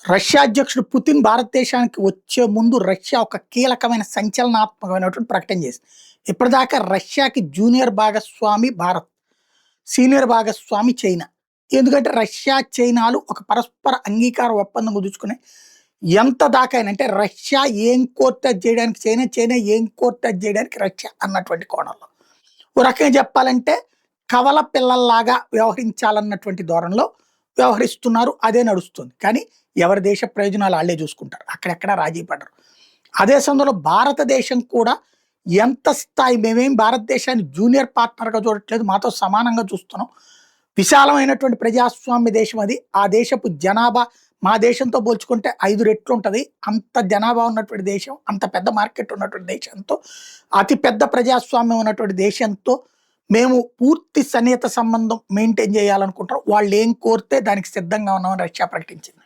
Russia అధ్యక్షుడు Putin భారతదేశానికి వచ్చే ముందు రష్యా ఒక కీలకమైన సంచలనాత్మకమైనటువంటి ప్రకటన చేసింది. ఇప్పటిదాకా రష్యాకి జూనియర్ భాగస్వామి భారత్, సీనియర్ భాగస్వామి చైనా. ఎందుకంటే రష్యా, చైనాలు ఒక పరస్పర అంగీకార ఒప్పందం కుదుర్చుకుని ఎంత దాకా అంటే రష్యా ఏం కోర్టు అది చేయడానికి చైనా, చైనా ఏం కోర్టు అది చేయడానికి రష్యా అన్నటువంటి కోణంలో. ఓ రకంగా చెప్పాలంటే కవల పిల్లల్లాగా వ్యవహరించాలన్నటువంటి ధోరణిలో వ్యవహరిస్తున్నారు. అదే నడుస్తుంది. కానీ ఎవరి దేశ ప్రయోజనాలు వాళ్ళే చూసుకుంటారు. అక్కడెక్కడ రాజీ పడరు. అదే సమయంలో భారతదేశం కూడా ఎంత స్థాయి మేమేం భారతదేశాన్ని జూనియర్ పార్ట్నర్‌గా చూడట్లేదు. మాతో సమానంగా చూస్తున్నాం. విశాలమైనటువంటి ప్రజాస్వామ్య దేశం అది. ఆ దేశపు జనాభా మా దేశంతో పోల్చుకుంటే 5 రెట్లు ఉంటది. అంత జనాభా ఉన్నటువంటి దేశం, అంత పెద్ద మార్కెట్ ఉన్నటువంటి దేశంతో, అతి పెద్ద ప్రజాస్వామ్యం ఉన్నటువంటి దేశంతో మేము పూర్తి సన్నిహిత సంబంధం మెయింటైన్ చేయాలనుకుంటాం. వాళ్ళేం కోరితే దానికి సిద్ధంగా ఉన్నామని రష్యా ప్రకటించింది.